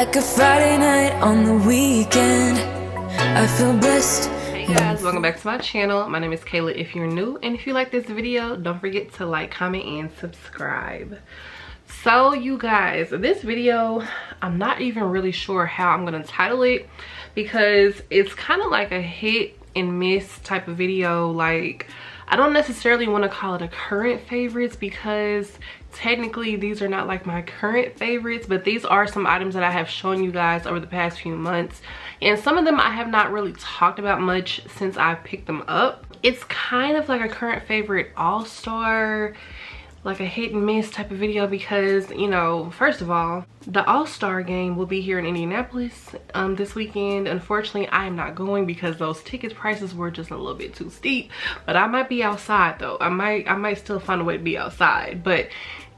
like a Friday night on the weekend. I feel blessed. Hey guys, welcome back to my channel. My name is Kayla if you're new, and if you like this video, don't forget to like, comment, and subscribe. So you guys, this video, I'm not even really sure how I'm gonna title it because it's kind of like a hit and miss type of video. Like, I don't necessarily want to call it a current favorites because technically these are not like my current favorites, but these are some items that I have shown you guys over the past few months, and some of them I have not really talked about much since I picked them up. It's kind of like a current favorite all-star, like a hit and miss type of video because, you know, first of all, the all-star game will be here in Indianapolis this weekend. Unfortunately, I am not going because those ticket prices were just a little bit too steep, but I might be outside though. I might still find a way to be outside. But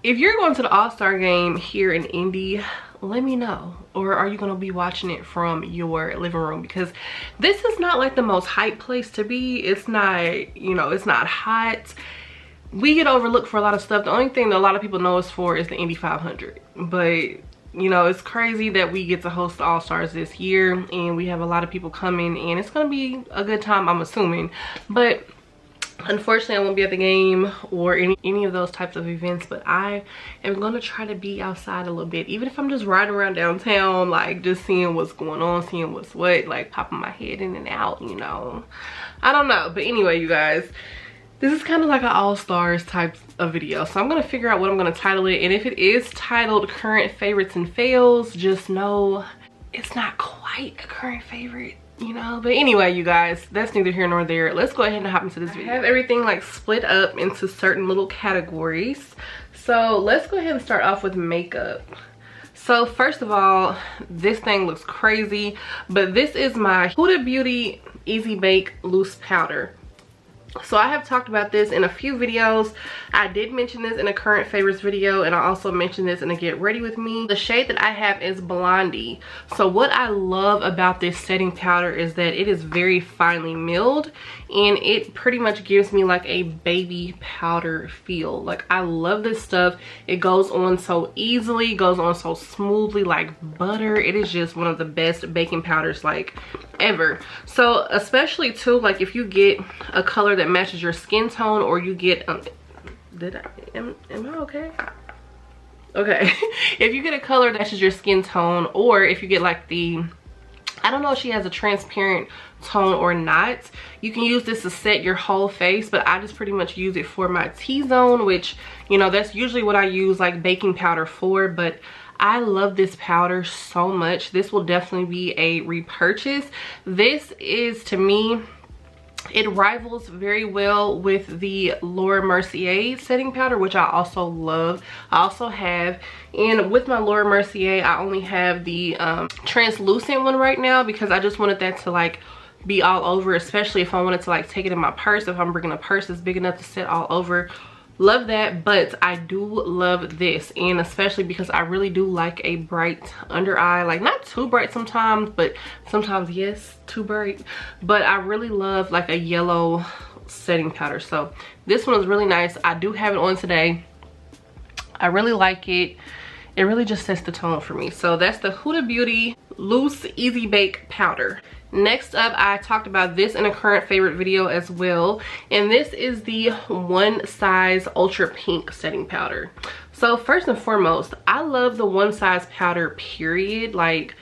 if you're going to the all-star game here in Indy, let me know. Or are you going to be watching it from your living room? Because this is not like the most hype place to be. It's not, you know, it's not hot. We get overlooked for a lot of stuff. The only thing that a lot of people know us for is the Indy 500. But, you know, it's crazy that we get to host the All-Stars this year. And we have a lot of people coming. And it's going to be a good time, I'm assuming. But unfortunately, I won't be at the game or any of those types of events. But I am going to try to be outside a little bit. Even if I'm just riding around downtown, like just seeing what's going on, seeing what's what. Like popping my head in and out, you know. I don't know. But anyway, you guys, this is kind of like an all-stars type of video, so I'm gonna figure out what I'm gonna title it. And if it is titled current favorites and fails, just know it's not quite a current favorite, you know. But anyway, you guys, that's neither here nor there. Let's go ahead and hop into this video. I have everything like split up into certain little categories, so let's go ahead and start off with makeup. So first of all, this thing looks crazy, but this is my Huda Beauty Easy Bake Loose Powder. So I have talked about this in a few videos. I did mention this in a current favorites video, and I also mentioned this in a get ready with me. The shade that I have is Blondie. So what I love about this setting powder is that it is very finely milled, and it pretty much gives me like a baby powder feel. Like, I love this stuff. It goes on so easily, goes on so smoothly like butter. It is just one of the best baking powders like ever. So especially too, like if you get a color that matches your skin tone, or you get am I okay? Okay. If you get a color that matches your skin tone, or if you get like the, I don't know if she has a transparent tone or not, you can use this to set your whole face, but I just pretty much use it for my T-zone, which, you know, that's usually what I use like baking powder for. But I love this powder so much. This will definitely be a repurchase. This is, to me, it rivals very well with the Laura Mercier setting powder, which I also love. I also have, and with my Laura Mercier, I only have the translucent one right now because I just wanted that to like be all over, especially if I wanted to like take it in my purse. If I'm bringing a purse that's big enough to sit all over, love that. But I do love this, and especially because I really do like a bright under eye. Like, not too bright sometimes, but sometimes yes, too bright. But I really love like a yellow setting powder. So this one is really nice. I do have it on today. I really like it. It really just sets the tone for me. So that's the Huda Beauty Loose Easy Bake Powder. Next up, I talked about this in a current favorite video as well, and this is the One Size Ultra Pink setting powder. So first and foremost, I love the One Size powder, period. Like,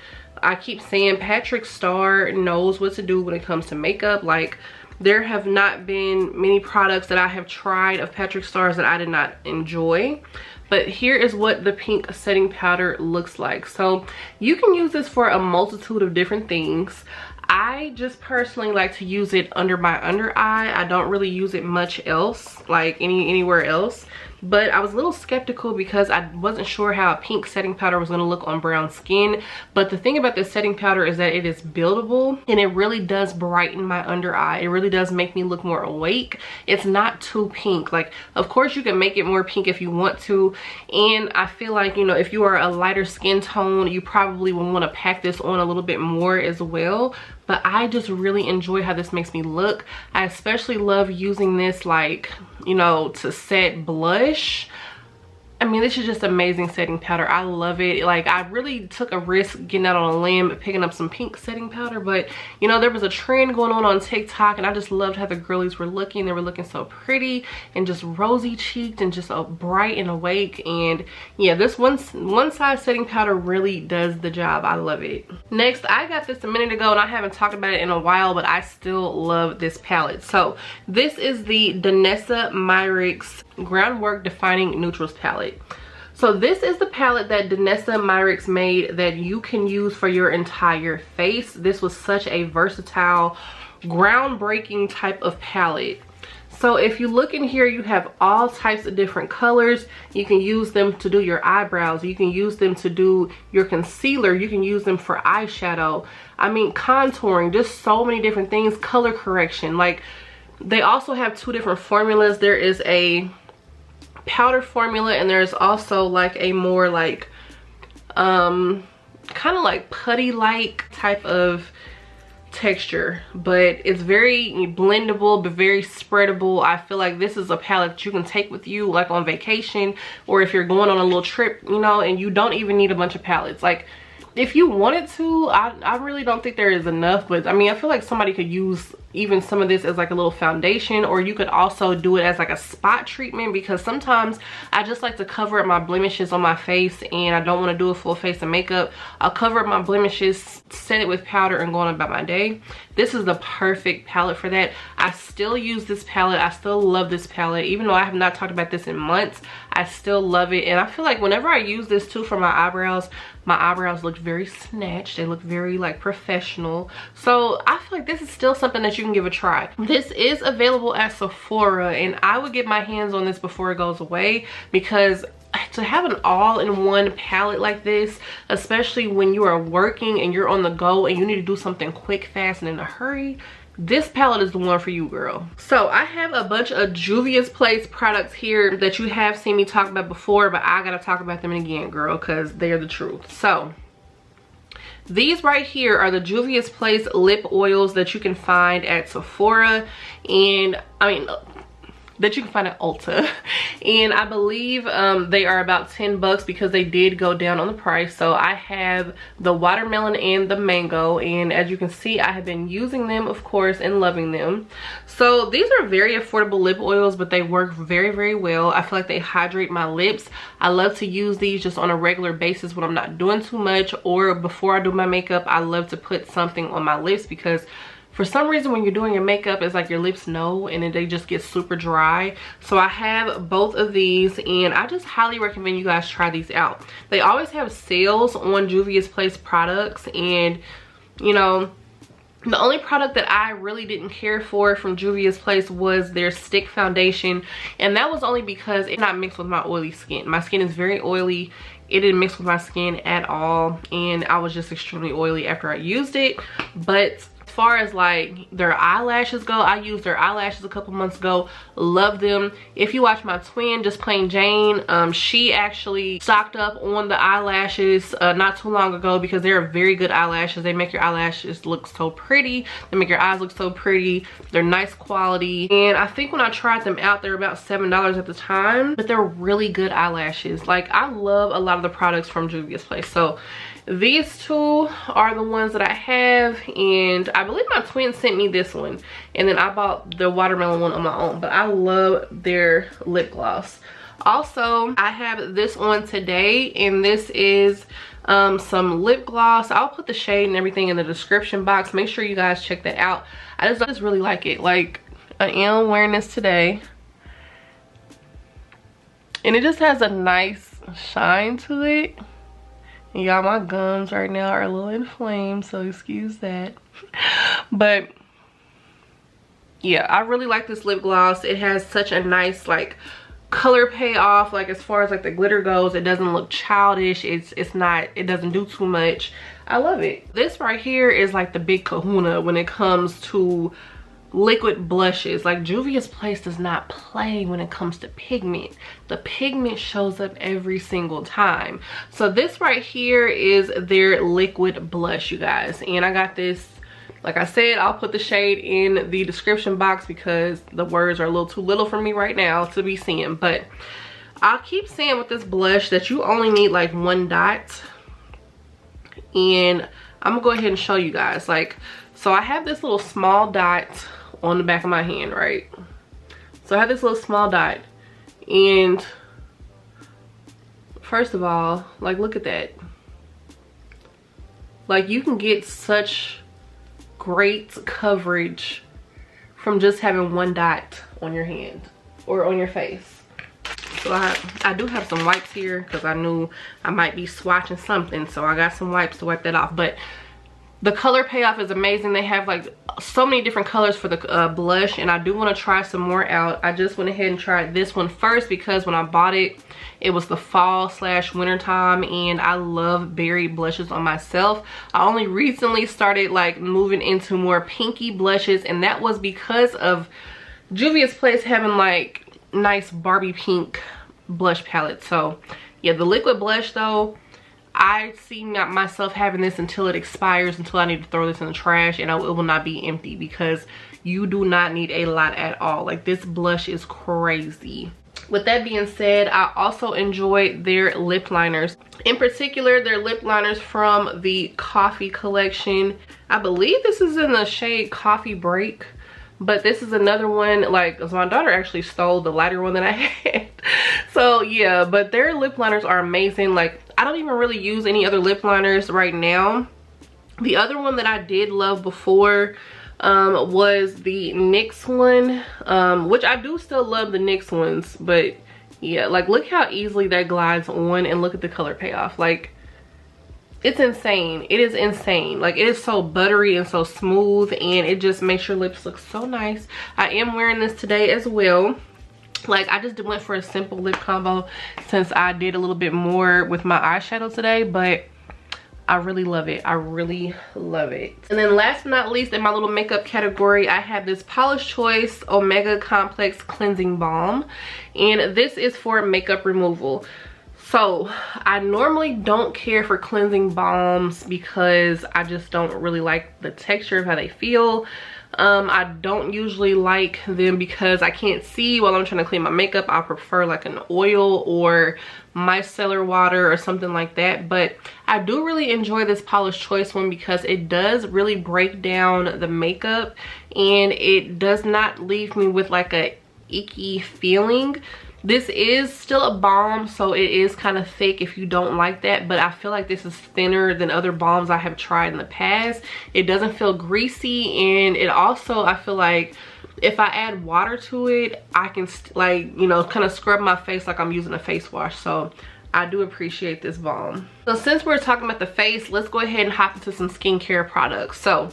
I keep saying, Patrick Starr knows what to do when it comes to makeup. Like, there have not been many products that I have tried of Patrick Starr's that I did not enjoy. But here is what the pink setting powder looks like. So you can use this for a multitude of different things. I just personally like to use it under my under eye. I don't really use it much else, like anywhere else. But I was a little skeptical because I wasn't sure how a pink setting powder was going to look on brown skin. But the thing about this setting powder is that it is buildable, and it really does brighten my under eye. It really does make me look more awake. It's not too pink. Like, of course you can make it more pink if you want to, and I feel like, you know, if you are a lighter skin tone, you probably will want to pack this on a little bit more as well. But I just really enjoy how this makes me look. I especially love using this, like, you know, to set blush. I mean, this is just amazing setting powder. I love it. Like, I really took a risk getting out on a limb, picking up some pink setting powder, but you know, there was a trend going on TikTok, and I just loved how the girlies were looking. They were looking so pretty and just rosy cheeked and just bright and awake. And yeah, this one size setting powder really does the job. I love it. Next, I got this a minute ago and I haven't talked about it in a while, but I still love this palette. So this is the Danessa Myricks Groundwork Defining Neutrals palette. So this is the palette that Danessa Myricks made that you can use for your entire face. This was such a versatile, groundbreaking type of palette. So if you look in here, you have all types of different colors. You can use them to do your eyebrows. You can use them to do your concealer. You can use them for eyeshadow. I mean, contouring, just so many different things. Color correction. Like, they also have two different formulas. There is a powder formula, and there's also like a more like kind of like putty like type of texture, but it's very blendable but very spreadable. I feel like this is a palette that you can take with you like on vacation, or if you're going on a little trip, you know, and you don't even need a bunch of palettes. Like, if you wanted to, I really don't think there is enough, but I mean, I feel like somebody could use even some of this as like a little foundation, or you could also do it as like a spot treatment, because sometimes I just like to cover up my blemishes on my face and I don't want to do a full face of makeup. I'll cover up my blemishes, set it with powder, and go on about my day. This is the perfect palette for that. I still use this palette. I still love this palette. Even though I have not talked about this in months, I still love it. And I feel like whenever I use this too for my eyebrows look very snatched. They look very like professional. So I feel like this is still something that you can give a try. This is available at Sephora, and I would get my hands on this before it goes away, because to have an all-in-one palette like this, especially when you are working and you're on the go and you need to do something quick, fast, and in a hurry, this palette is the one for you, girl. So I have a bunch of Juvias Place products here that you have seen me talk about before, but I gotta talk about them again, girl, because they're the truth. So these right here are the Juvias Place lip oils that you can find at Sephora, and I mean that you can find at Ulta, and I believe they are about $10 because they did go down on the price. So I have the watermelon and the mango, and as you can see, I have been using them, of course, and loving them. So these are very affordable lip oils, but they work very, very well. I feel like they hydrate my lips. I love to use these just on a regular basis when I'm not doing too much, or before I do my makeup. I love to put something on my lips, because for some reason when you're doing your makeup, it's like your lips know, and then they just get super dry. So I have both of these, and I just highly recommend you guys try these out. They always have sales on Juvias Place products, and you know, the only product that I really didn't care for from Juvias Place was their stick foundation, and that was only because it's not mixed with my oily skin. My skin is very oily. It didn't mix with my skin at all, and I was just extremely oily after I used it. But as far as like their eyelashes go, I used their eyelashes a couple months ago. Love them. If you watch my twin, Just Plain Jane, she actually stocked up on the eyelashes not too long ago, because they're very good eyelashes. They make your eyelashes look so pretty. They make your eyes look so pretty. They're nice quality, and I think when I tried them out, they were about $7 at the time, but they're really good eyelashes. Like, I love a lot of the products from Juvias Place. So these two are the ones that I have, and I believe my twin sent me this one, and then I bought the watermelon one on my own. But I love their lip gloss. Also, I have this on today, and this is some lip gloss. I'll put the shade and everything in the description box. Make sure you guys check that out. I just really like it. Like, I am wearing this today, and it just has a nice shine to it. Y'all, my gums right now are a little inflamed, so excuse that. But yeah, I really like this lip gloss. It has such a nice like color payoff. Like, as far as like the glitter goes, it doesn't look childish. It doesn't do too much. I love it. This right here is like the big kahuna when it comes to liquid blushes. Like, Juvias Place does not play when it comes to pigment. The pigment shows up every single time. So this right here is their liquid blush, you guys, and I got this, like I said, I'll put the shade in the description box because the words are a little too little for me right now to be seeing. But I'll keep saying with this blush that you only need like 1 dot. And I'm gonna go ahead and show you guys. Like, so I have this little small dot on the back of my hand, right? So I have this little small dot, and first of all, like, look at that. Like, you can get such great coverage from just having 1 dot on your hand or on your face. So I do have some wipes here because I knew I might be swatching something, so I got some wipes to wipe that off. But the color payoff is amazing. They have like so many different colors for the blush, and I do want to try some more out. I just went ahead and tried this one first because when I bought it, it was the fall / winter time, and I love berry blushes on myself. I only recently started like moving into more pinky blushes, and that was because of Juvias Place having like nice Barbie pink blush palette. So yeah, the liquid blush though, I see myself having this until it expires, until I need to throw this in the trash, and it will not be empty because you do not need a lot at all. Like, this blush is crazy. With that being said, I also enjoy their lip liners. In particular, their lip liners from the Coffee collection. I believe this is in the shade Coffee Break, but this is another one. Like, so my daughter actually stole the lighter one that I had. So yeah, but their lip liners are amazing. Like, I don't even really use any other lip liners right now. The other one that I did love before was the NYX one, which I do still love the NYX ones, but yeah, like, look how easily that glides on, and look at the color payoff. Like, it's insane. It is insane. Like, it is so buttery and so smooth, and it just makes your lips look so nice. I am wearing this today as well. Like, I just went for a simple lip combo since I did a little bit more with my eyeshadow today, but I really love it. I really love it. And then last but not least, in my little makeup category, I have this Paula's Choice Omega Complex Cleansing Balm, and this is for makeup removal. So I normally don't care for cleansing balms because I just don't really like the texture of how they feel. I don't usually like them because I can't see while I'm trying to clean my makeup. I prefer like an oil or micellar water or something like that. But I do really enjoy this Paula's Choice one because it does really break down the makeup, and it does not leave me with like a icky feeling. This is still a balm, so it is kind of thick if you don't like that, but I feel like this is thinner than other balms I have tried in the past. It doesn't feel greasy, and it also, I feel like if I add water to it, I can like, you know, kind of scrub my face like I'm using a face wash. So I do appreciate this balm. So since we're talking about the face, let's go ahead and hop into some skincare products. So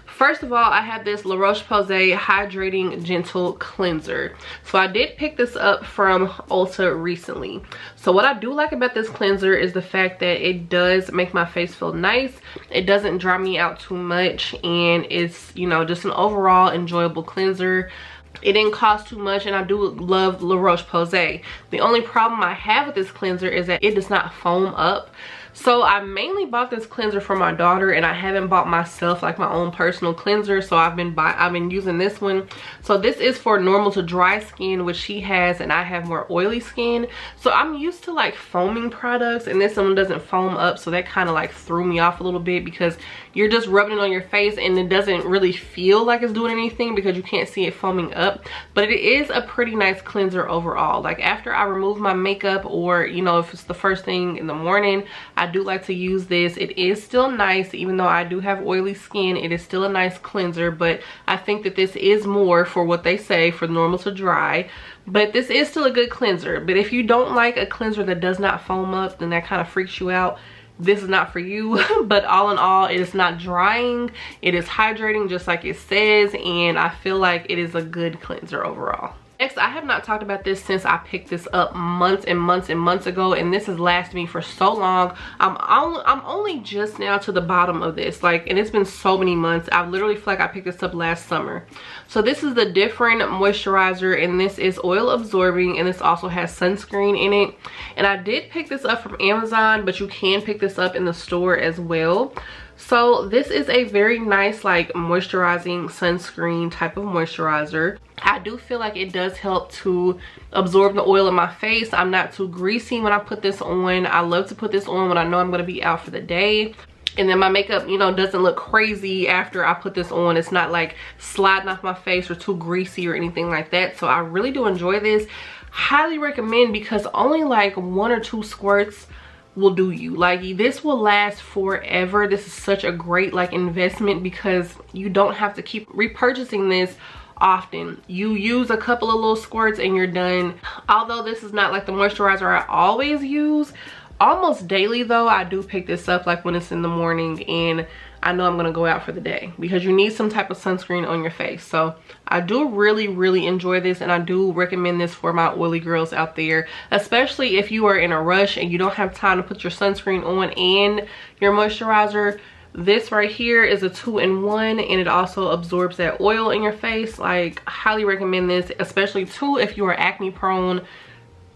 first of all, I have this La Roche-Posay Hydrating Gentle Cleanser. So I did pick this up from Ulta recently. So what I do like about this cleanser is the fact that it does make my face feel nice. It doesn't dry me out too much, and it's, you know, just an overall enjoyable cleanser. It didn't cost too much, and I do love La Roche-Posay. The only problem I have with this cleanser is that it does not foam up. So I mainly bought this cleanser for my daughter, and I haven't bought myself like my own personal cleanser. So I've been using this one. So this is for normal to dry skin, which she has, and I have more oily skin. So I'm used to like foaming products, and this one doesn't foam up, so that kind of like threw me off a little bit because you're just rubbing it on your face and it doesn't really feel like it's doing anything because you can't see it foaming up. But it is a pretty nice cleanser overall. Like, after I remove my makeup, or, you know, if it's the first thing in the morning, I do like to use this. It is still nice, even though I do have oily skin. It is still a nice cleanser, but I think that this is more for what they say, for normal to dry. But this is still a good cleanser. But if you don't like a cleanser that does not foam up, then that kind of freaks you out. This is not for you. But all in all, it is not drying. It is hydrating just like it says, and I feel like it is a good cleanser overall. Next, I have not talked about this since I picked this up months and months and months ago, and this has lasted me for so long. I'm only just now to the bottom of this, like, and it's been so many months. I literally feel like I picked this up last summer. So this is the Different Moisturizer, and this is oil absorbing, and this also has sunscreen in it. And I did pick this up from Amazon, but you can pick this up in the store as well. So this is a very nice like moisturizing sunscreen type of moisturizer. I do feel like it does help to absorb the oil in my face. I'm not too greasy when I put this on. I love to put this on when I know I'm going to be out for the day. And then my makeup, you know, doesn't look crazy after I put this on. It's not like sliding off my face or too greasy or anything like that. So I really do enjoy this. Highly recommend, because only like 1 or 2 squirts will do you. Like, this will last forever. This is such a great like investment, because you don't have to keep repurchasing this often. You use a couple of little squirts and you're done. Although this is not like the moisturizer I always use, almost daily though, I do pick this up like when it's in the morning and I know I'm gonna go out for the day, because you need some type of sunscreen on your face. So I do really enjoy this, and I do recommend this for my oily girls out there, especially if you are in a rush and you don't have time to put your sunscreen on and your moisturizer. This right here is a 2-in-1, and it also absorbs that oil in your face. Like, highly recommend this, especially too if you are acne prone.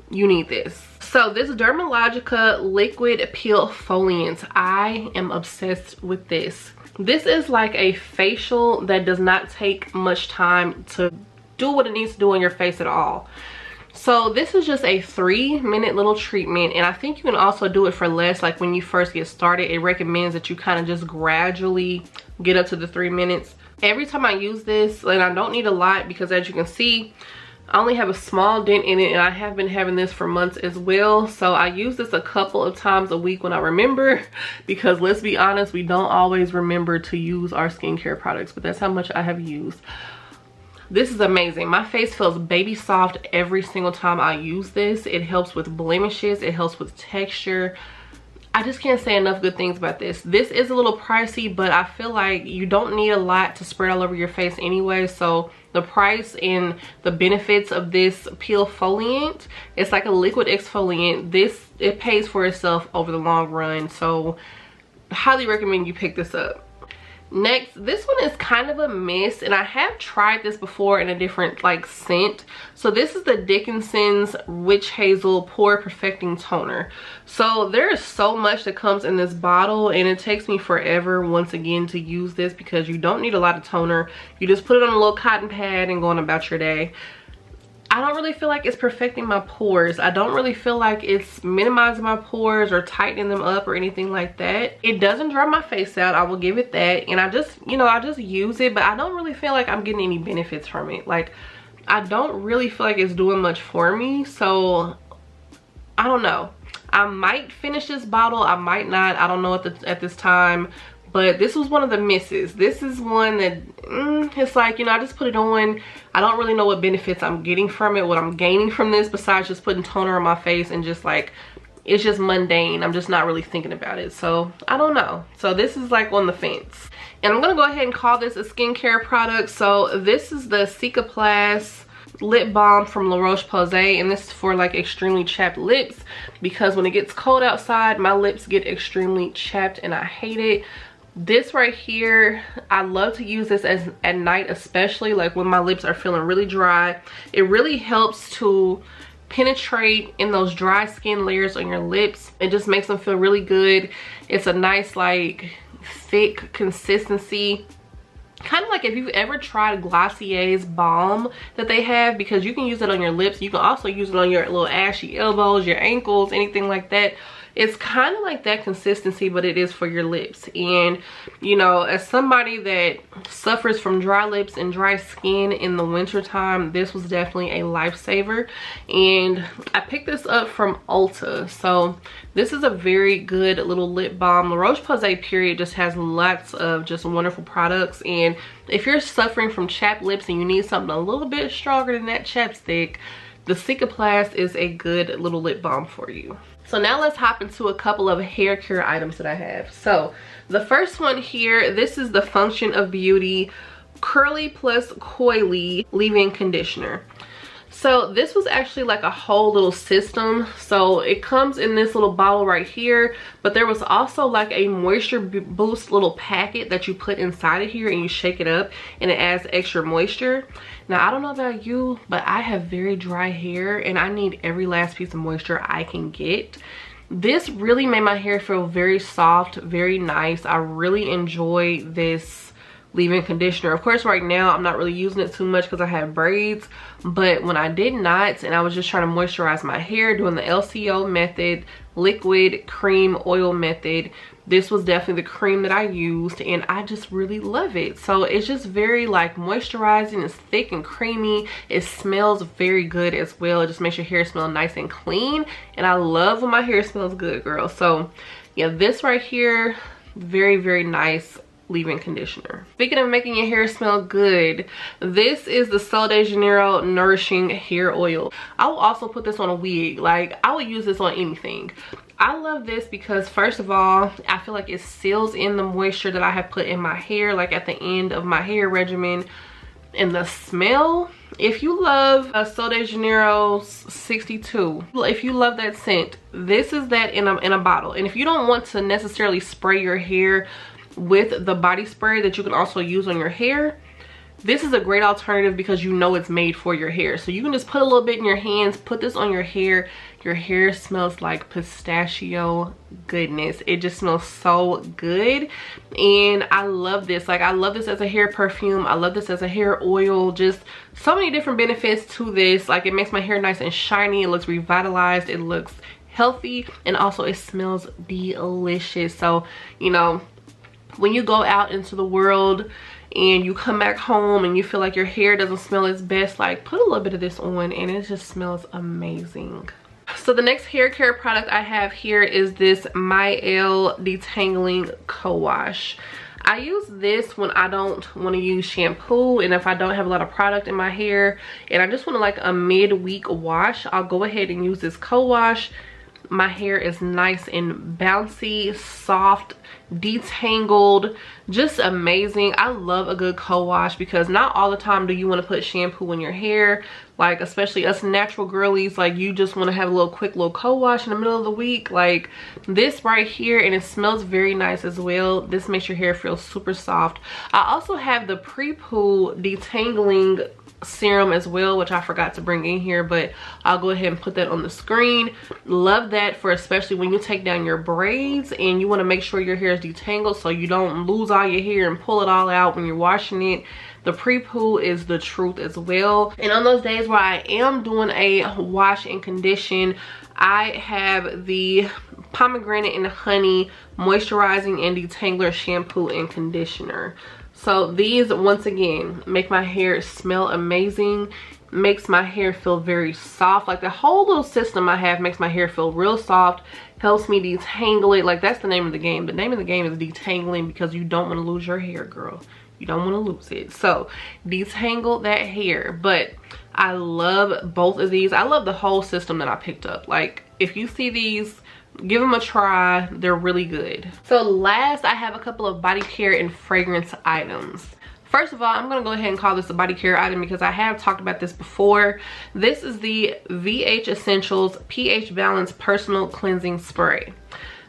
You need this. So this Dermalogica liquid peel foliant, I am obsessed with this. This is like a facial that does not take much time to do what it needs to do on your face at all. So this is just a 3-minute little treatment, and I think you can also do it for less. Like when you first get started, it recommends that you kind of just gradually get up to the 3 minutes. Every time I use this, and I don't need a lot, because as you can see, I only have a small dent in it, and I have been having this for months as well. So I use this a couple of times a week when I remember, because let's be honest, we don't always remember to use our skincare products, but that's how much I have used. This is amazing. My face feels baby soft every single time I use this. It helps with blemishes, it helps with texture. I just can't say enough good things about this. This is a little pricey, but I feel like you don't need a lot to spread all over your face anyway. So the price and the benefits of this peel foliant, it's like a liquid exfoliant. It pays for itself over the long run. So highly recommend you pick this up. Next, this one is kind of a mist, and I have tried this before in a different like scent. So this is the Dickinson's Witch Hazel Pore Perfecting Toner. So there is so much that comes in this bottle, and it takes me forever once again to use this, because you don't need a lot of toner. You just put it on a little cotton pad and go on about your day. I don't really feel like it's perfecting my pores. I don't really feel like it's minimizing my pores or tightening them up or anything like that. It doesn't dry my face out, I will give it that. And I just, you know, I just use it, but I don't really feel like I'm getting any benefits from it. Like, I don't really feel like it's doing much for me. So, I don't know. I might finish this bottle, I might not. I don't know at this time. But this was one of the misses. This is one that, it's like, you know, I just put it on. I don't really know what benefits I'm getting from it, what I'm gaining from this, besides just putting toner on my face and just like, it's just mundane. I'm just not really thinking about it. So, I don't know. So, this is like on the fence. And I'm going to go ahead and call this a skincare product. So, this is the Cicaplast lip balm from La Roche-Posay, and this is for like extremely chapped lips, because when it gets cold outside, my lips get extremely chapped and I hate it. This right here, I love to use this at night, especially like when my lips are feeling really dry. It really helps to penetrate in those dry skin layers on your lips. It just makes them feel really good. It's a nice like thick consistency, kind of like if you've ever tried Glossier's balm that they have, because you can use it on your lips. You can also use it on your little ashy elbows, your ankles, anything like that. It's kind of like that consistency, but it is for your lips. And, you know, as somebody that suffers from dry lips and dry skin in the winter time, this was definitely a lifesaver. And I picked this up from Ulta. So this is a very good little lip balm. La Roche-Posay period just has lots of just wonderful products. And if you're suffering from chapped lips and you need something a little bit stronger than that chapstick, the Cicaplast is a good little lip balm for you. So now let's hop into a couple of hair care items that I have. So the first one here, this is the Function of Beauty Curly Plus Coily Leave-In Conditioner. So this was actually like a whole little system. So it comes in this little bottle right here, but there was also like a moisture boost little packet that you put inside of here, and you shake it up and it adds extra moisture. Now, I don't know about you, but I have very dry hair and I need every last piece of moisture I can get. This really made my hair feel very soft, very nice. I really enjoy this leave-in conditioner. Of course, right now I'm not really using it too much because I have braids, but when I did not and I was just trying to moisturize my hair doing the LCO method, liquid, cream, oil method, this was definitely the cream that I used, and I just really love it. So it's just very like moisturizing. It's thick and creamy. It smells very good as well. It just makes your hair smell nice and clean, and I love when my hair smells good, girl. So yeah, this right here, very, very nice leave-in conditioner. Speaking of making your hair smell good, this is the Sol de Janeiro Nourishing Hair Oil. I will also put this on a wig. Like, I would use this on anything. I love this because, first of all, I feel like it seals in the moisture that I have put in my hair, like at the end of my hair regimen. And the smell, if you love Sol de Janeiro 62, if you love that scent, this is that in a bottle. And if you don't want to necessarily spray your hair with the body spray that you can also use on your hair, this is a great alternative because you know it's made for your hair. So you can just put a little bit in your hands, put this on your hair. Your hair smells like pistachio goodness. It just smells so good, and I love this. Like, I love this as a hair perfume. I love this as a hair oil. Just so many different benefits to this. Like, it makes my hair nice and shiny. It looks revitalized. It looks healthy, and also it smells delicious. So, you know, when you go out into the world and you come back home and you feel like your hair doesn't smell its best, like, put a little bit of this on and it just smells amazing. So the next hair care product I have here is this Mielle Detangling Co-Wash. I use this when I don't want to use shampoo, and if I don't have a lot of product in my hair and I just want to like a mid-week wash, I'll go ahead and use this co-wash. My hair is nice and bouncy, soft, detangled, just amazing. I love a good co-wash because not all the time do you want to put shampoo in your hair. Like, especially us natural girlies, like, you just want to have a little quick little co-wash in the middle of the week. Like this right here, and it smells very nice as well. This makes your hair feel super soft. I also have the pre-poo detangling serum as well, which I forgot to bring in here, but I'll go ahead and put that on the screen. Love that for especially when you take down your braids and you want to make sure your hair is detangled so you don't lose all your hair and pull it all out when you're washing it. The pre-poo is the truth as well. And on those days where I am doing a wash and condition, I have the pomegranate and honey moisturizing and detangler shampoo and conditioner. So these, once again, make my hair smell amazing, makes my hair feel very soft. Like, the whole little system I have makes my hair feel real soft, helps me detangle it. Like, that's the name of the game. The name of the game is detangling, because you don't want to lose your hair, girl. You don't want to lose it. So detangle that hair. But I love both of these. I love the whole system that I picked up. Like, if you see these, give them a try. They're really good. So last, I have a couple of body care and fragrance items. First of all, I'm going to go ahead and call this a body care item because I have talked about this before. This is the VH Essentials pH Balance Personal Cleansing Spray.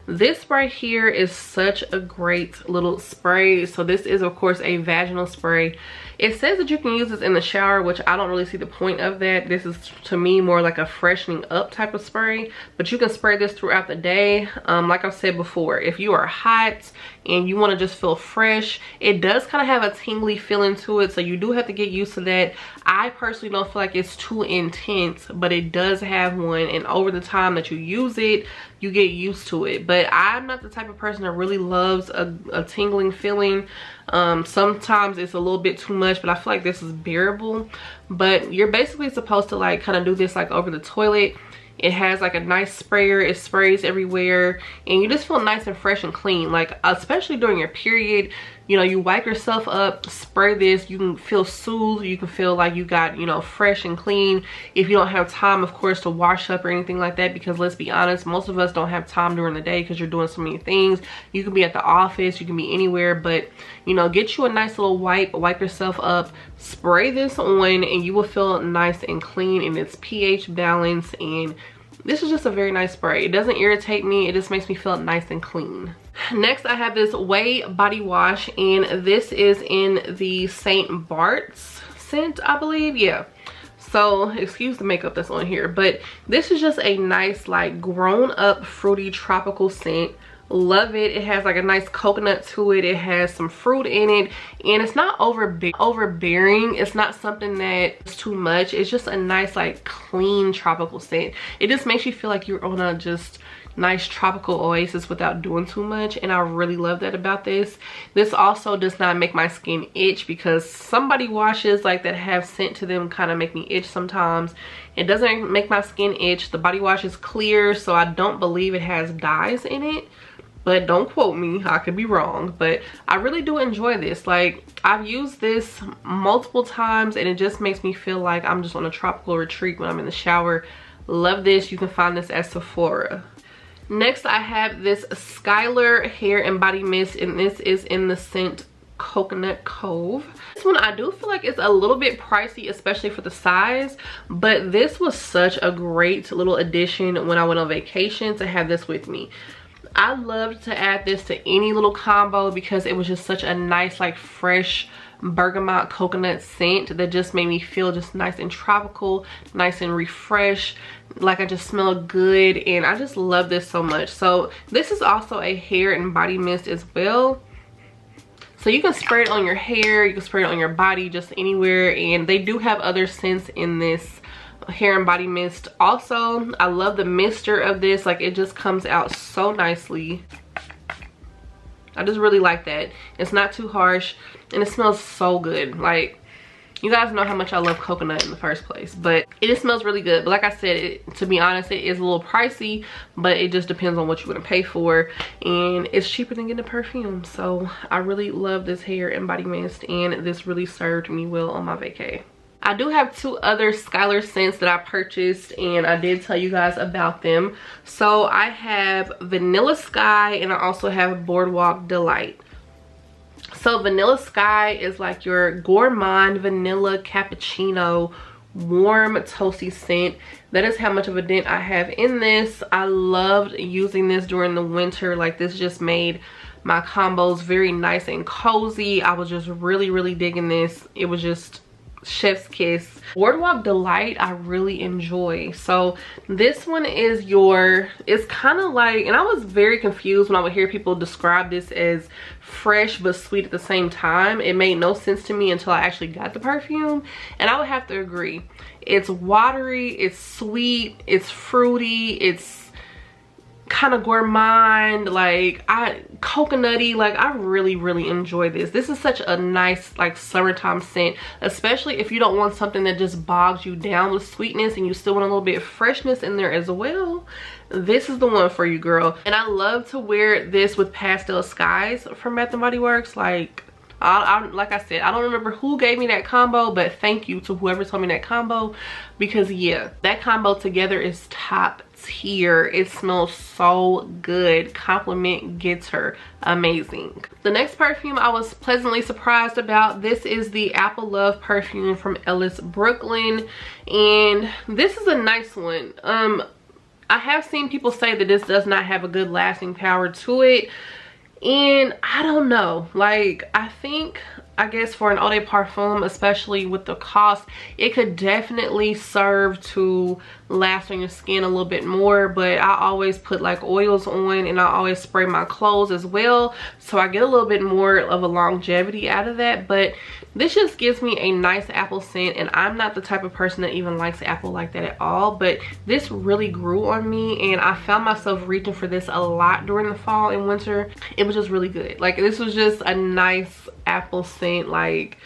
This right here is such a great little spray. So this is, of course, a vaginal spray. It says that you can use this in the shower, which I don't really see the point of that. This is, to me, more like a freshening up type of spray. But you can spray this throughout the day. Like I've said before, if you are hot and you want to just feel fresh, it does kind of have a tingly feeling to it. So you do have to get used to that. I personally don't feel like it's too intense, but it does have one. And over the time that you use it, you get used to it. But I'm not the type of person that really loves a tingling feeling. Sometimes it's a little bit too much, but I feel like this is bearable. But you're basically supposed to like kind of do this like over the toilet. It has like a nice sprayer. It sprays everywhere, and you just feel nice and fresh and clean. Like, especially during your period, you know, you wipe yourself up, spray this, you can feel soothed, you can feel like you got, you know, fresh and clean. If you don't have time, of course, to wash up or anything like that, because let's be honest, most of us don't have time during the day because you're doing so many things. You can be at the office, you can be anywhere, but, you know, get you a nice little wipe yourself up, spray this on, and you will feel nice and clean, and it's pH balanced. And this is just a very nice spray. It doesn't irritate me, it just makes me feel nice and clean. Next, I have this Way body wash, and this is in the St. Bart's scent, I believe. Yeah. So excuse the makeup that's on here, but this is just a nice like grown up fruity tropical scent. Love it. It has like a nice coconut to it. It has some fruit in it, and it's not overbearing. It's not something that's too much. It's just a nice like clean tropical scent. It just makes you feel like you're on a just nice tropical oasis without doing too much, and I really love that about this. This also does not make my skin itch, because some body washes like that have scent to them kind of make me itch sometimes. It doesn't make my skin itch. The body wash is clear, so I don't believe it has dyes in it, but don't quote me, I could be wrong. But I really do enjoy this. Like, I've used this multiple times, and it just makes me feel like I'm just on a tropical retreat when I'm in the shower. Love this. You can find this at Sephora. Next, I have this Skylar hair and body mist, and this is in the scent Coconut Cove. This one I do feel like it's a little bit pricey, especially for the size, but this was such a great little addition when I went on vacation to have this with me. I loved to add this to any little combo because it was just such a nice like fresh bergamot coconut scent that just made me feel just nice and tropical, nice and refreshed, like I just smell good, and I just love this so much. So this is also a hair and body mist as well. So you can spray it on your hair, you can spray it on your body, just anywhere, and they do have other scents in this hair and body mist. Also, I love the mister of this. Like, it just comes out so nicely. I just really like that. It's not too harsh, and it smells so good. Like, you guys know how much I love coconut in the first place, but it just smells really good. But like I said, to be honest, it is a little pricey, but it just depends on what you're gonna pay for, and it's cheaper than getting a perfume. So I really love this hair and body mist, and this really served me well on my vacay. I do have two other Skylar scents that I purchased, and I did tell you guys about them. So I have Vanilla Sky, and I also have Boardwalk Delight. So Vanilla Sky is like your gourmand vanilla cappuccino warm toasty scent. That is how much of a dent I have in this. I loved using this during the winter. Like, this just made my combos very nice and cozy. I was just really digging this. It was just chef's kiss. Boardwalk Delight I really enjoy. So this one is it's kind of like, and I was very confused when I would hear people describe this as fresh but sweet at the same time. It made no sense to me until I actually got the perfume, and I would have to agree. It's watery, it's sweet, it's fruity, it's kind of gourmand, like coconutty. Like, I really enjoy this. This is such a nice like summertime scent, especially if you don't want something that just bogs you down with sweetness and you still want a little bit of freshness in there as well. This is the one for you, girl. And I love to wear this with Pastel Skies from Bath & Body Works. Like, like I said, I don't remember who gave me that combo, but thank you to whoever told me that combo, because yeah, that combo together is top tier. It smells so good. Compliment gets her. Amazing. The next perfume I was pleasantly surprised about. This is the Apple Love perfume from Ellis Brooklyn, and this is a nice one. I have seen people say that this does not have a good lasting power to it, and I don't know. Like, I guess for an eau de parfum, especially with the cost, it could definitely serve to last on your skin a little bit more. But I always put like oils on, and I always spray my clothes as well, so I get a little bit more of a longevity out of that. But this just gives me a nice apple scent, and I'm not the type of person that even likes apple like that at all, but this really grew on me, and I found myself reaching for this a lot during the fall and winter. It was just really good. Like, this was just a nice apple scent. Like,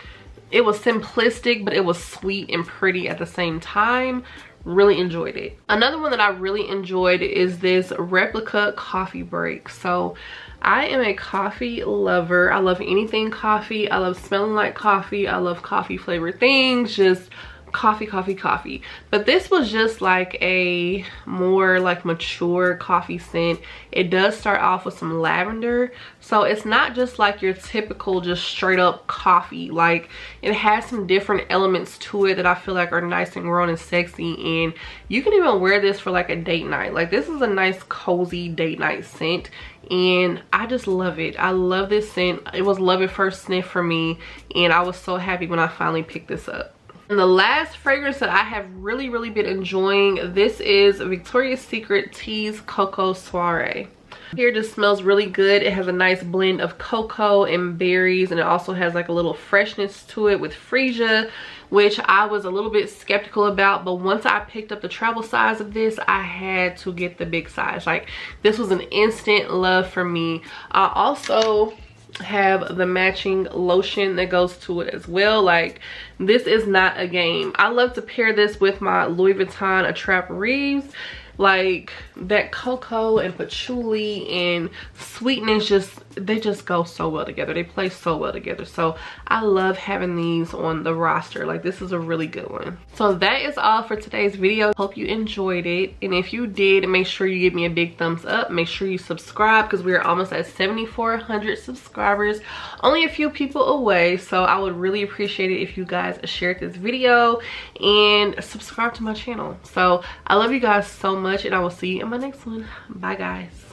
it was simplistic, but it was sweet and pretty at the same time. Really enjoyed it. Another one that I really enjoyed is this Replica Coffee Break. So I am a coffee lover. I love anything coffee. I love smelling like coffee. I love coffee flavored things. Just coffee. But this was just like a more like mature coffee scent. It does start off with some lavender, so it's not just like your typical just straight up coffee. Like, it has some different elements to it that I feel like are nice and grown and sexy, and you can even wear this for like a date night. Like, this is a nice cozy date night scent, and I just love it. I love this scent. It was love at first sniff for me, and I was so happy when I finally picked this up. And the last fragrance that I have really been enjoying, this is Victoria's Secret Tease Cocoa Suare. Here, this smells really good. It has a nice blend of cocoa and berries, and it also has like a little freshness to it with freesia, which I was a little bit skeptical about, but once I picked up the travel size of this, I had to get the big size. Like, this was an instant love for me. I also have the matching lotion that goes to it as well. Like, this is not a game. I love to pair this with my Louis Vuitton Attrape Reeves. Like, that cocoa and patchouli and sweetness, they just go so well together. They play so well together. So I love having these on the roster. Like, this is a really good one. So that is all for today's video. Hope you enjoyed it, and if you did, make sure you give me a big thumbs up. Make sure you subscribe, because we are almost at 7,400 subscribers, only a few people away. So I would really appreciate it if you guys shared this video and subscribe to my channel. So I love you guys so much, and I will see you in my next one. Bye guys.